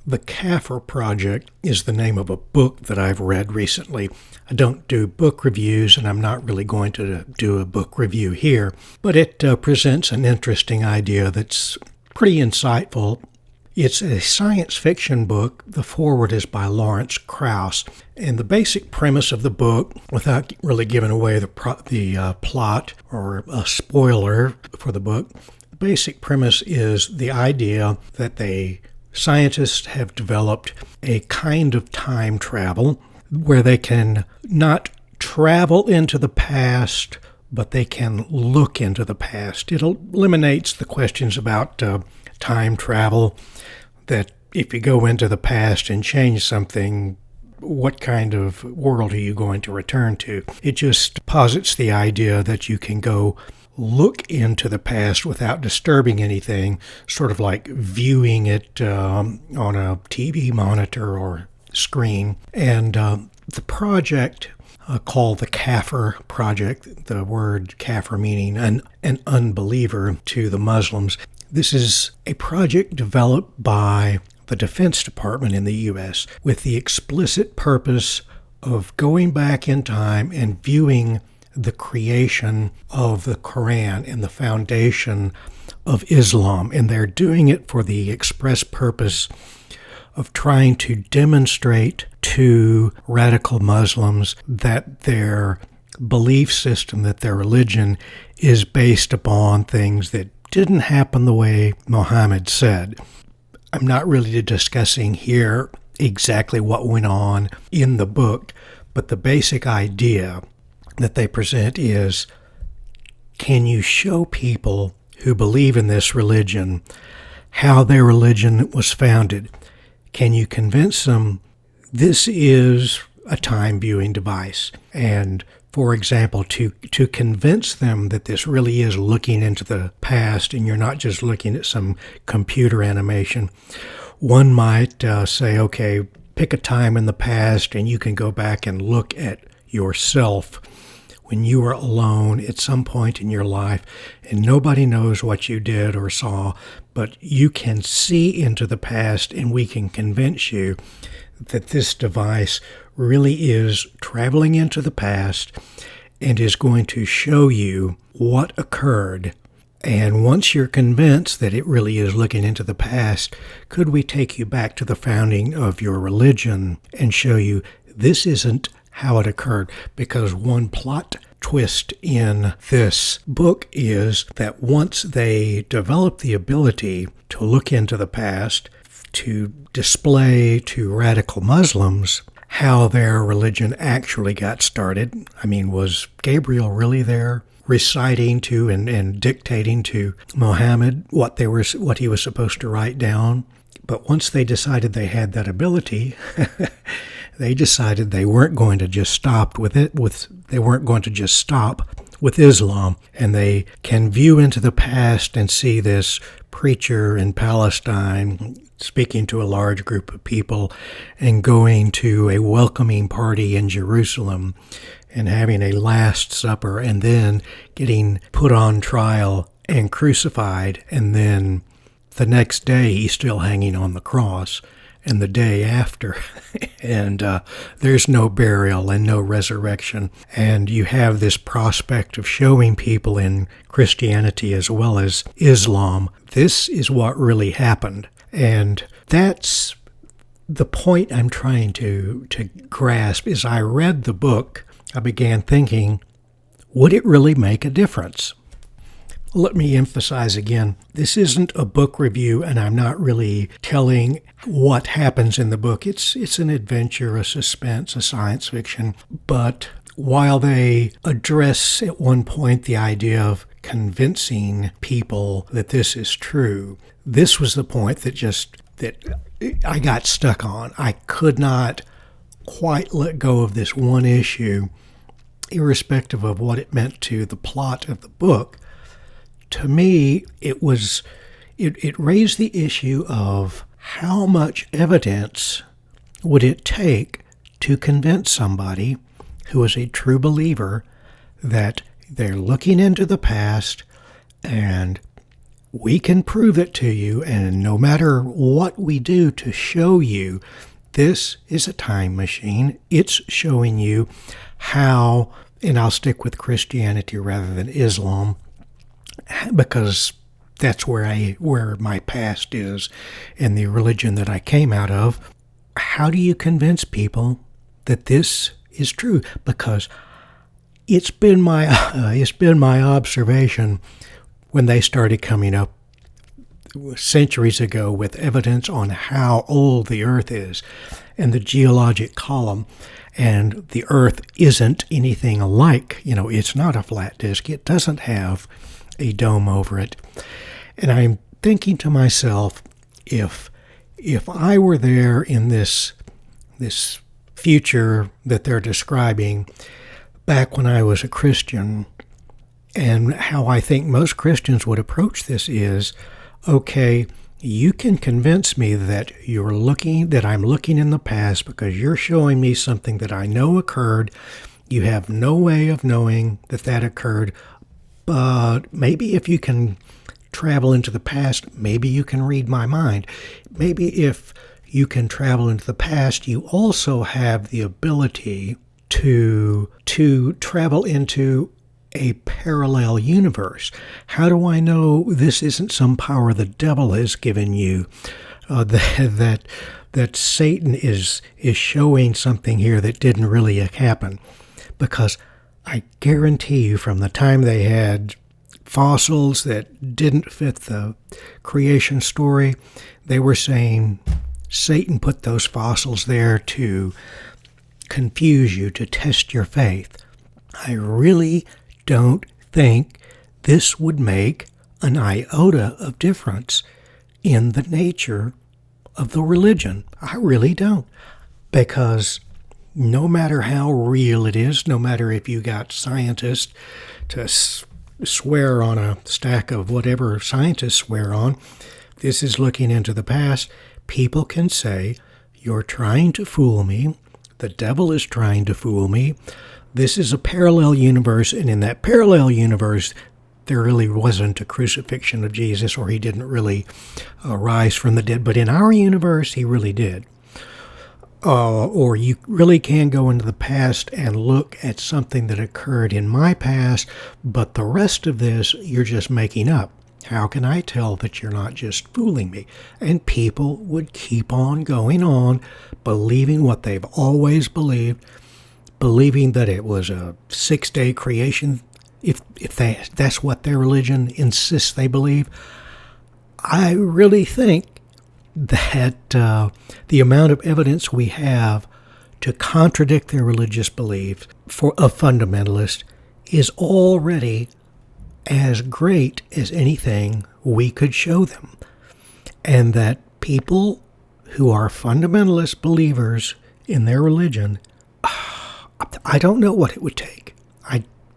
The Kafir Project is the name of a book that I've read recently. I don't do book reviews, and I'm not really going to do a book review here, but it presents an interesting idea that's pretty insightful. It's a science fiction book. The foreword is by Lawrence Krauss, and the basic premise of the book, without really giving away the plot or a spoiler for the book, the basic premise is the idea that scientists have developed a kind of time travel where they can not travel into the past, but they can look into the past. It eliminates the questions about time travel, that if you go into the past and change something, what kind of world are you going to return to? It just posits the idea that you can go look into the past without disturbing anything, sort of like viewing it on a TV monitor or screen. And the project called the Kafir Project, the word kafir meaning an unbeliever to the Muslims. This is a project developed by the Defense Department in the U.S. with the explicit purpose of going back in time and viewing the creation of the Quran and the foundation of Islam. And they're doing it for the express purpose of trying to demonstrate to radical Muslims that their belief system, that their religion is based upon things that didn't happen the way Muhammad said. I'm not really discussing here exactly what went on in the book, but the basic idea that they present is, can you show people who believe in this religion how their religion was founded? Can you convince them this is a time viewing device? And for example, to convince them that this really is looking into the past and you're not just looking at some computer animation, one might say, okay, pick a time in the past and you can go back and look at yourself when you were alone at some point in your life and nobody knows what you did or saw, but you can see into the past and we can convince you that this device really is traveling into the past and is going to show you what occurred. And once you're convinced that it really is looking into the past, could we take you back to the founding of your religion and show you this isn't how it occurred? Because one plot twist in this book is that once they develop the ability to look into the past, to display to radical Muslims how their religion actually got started. I mean, was Gabriel really there reciting to and dictating to Muhammad what he was supposed to write down? But once they decided they had that ability, they decided they weren't going to just stop with it. They weren't going to just stop with Islam, and they can view into the past and see this preacher in Palestine speaking to a large group of people and going to a welcoming party in Jerusalem and having a Last Supper and then getting put on trial and crucified, and then the next day he's still hanging on the cross, and the day after, and there's no burial and no resurrection. And you have this prospect of showing people in Christianity as well as Islam, this is what really happened. And that's the point I'm trying to grasp. As I read the book, I began thinking, would it really make a difference? Let me emphasize again, this isn't a book review, and I'm not really telling what happens in the book. It's an adventure, a suspense, a science fiction. But while they address at one point the idea of convincing people that this is true, this was the point that I got stuck on. I could not quite let go of this one issue, irrespective of what it meant to the plot of the book. To me, it raised the issue of how much evidence would it take to convince somebody who is a true believer that they're looking into the past and we can prove it to you, and no matter what we do to show you, this is a time machine. It's showing you how, and I'll stick with Christianity rather than Islam, because that's where my past is and the religion that I came out of. How do you convince people that this is true? Because it's been my observation when they started coming up centuries ago with evidence on how old the Earth is and the geologic column, and the Earth isn't anything alike. It's not a flat disk. It doesn't have a dome over it. And I'm thinking to myself, if I were there in this future that they're describing back when I was a Christian, and how I think most Christians would approach this is, okay, you can convince me that I'm looking in the past because you're showing me something that I know occurred. You have no way of knowing that occurred, but maybe if you can travel into the past, maybe you can read my mind. Maybe if you can travel into the past, you also have the ability to travel into a parallel universe. How do I know this isn't some power the devil has given you? That Satan is showing something here that didn't really happen? Because I guarantee you, from the time they had fossils that didn't fit the creation story, they were saying Satan put those fossils there to confuse you, to test your faith. I really don't think this would make an iota of difference in the nature of the religion. I really don't. Because no matter how real it is, no matter if you got scientists to swear on a stack of whatever scientists swear on, this is looking into the past, people can say, you're trying to fool me. The devil is trying to fool me. This is a parallel universe, and in that parallel universe, there really wasn't a crucifixion of Jesus, or he didn't really rise from the dead. But in our universe, he really did. Or you really can go into the past and look at something that occurred in my past, but the rest of this you're just making up. How can I tell that you're not just fooling me? And people would keep on going on, believing what they've always believed, believing that it was a 6-day creation, if that's what their religion insists they believe. I really think that the amount of evidence we have to contradict their religious beliefs of fundamentalists is already as great as anything we could show them. And that people who are fundamentalist believers in their religion, I don't know what it would take.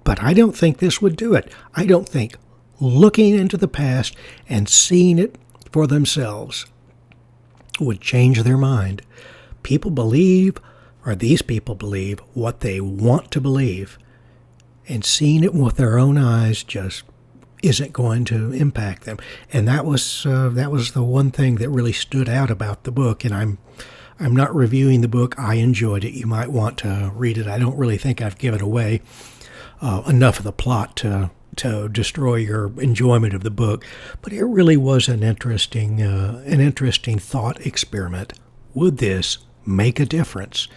But I don't think this would do it. I don't think looking into the past and seeing it for themselves would change their mind. People believe, or these people believe, what they want to believe. And seeing it with their own eyes just isn't going to impact them. And that was the one thing that really stood out about the book. And I'm not reviewing the book. I enjoyed it. You might want to read it. I don't really think I've given away enough of the plot to destroy your enjoyment of the book. But it really was an interesting thought experiment. Would this make a difference?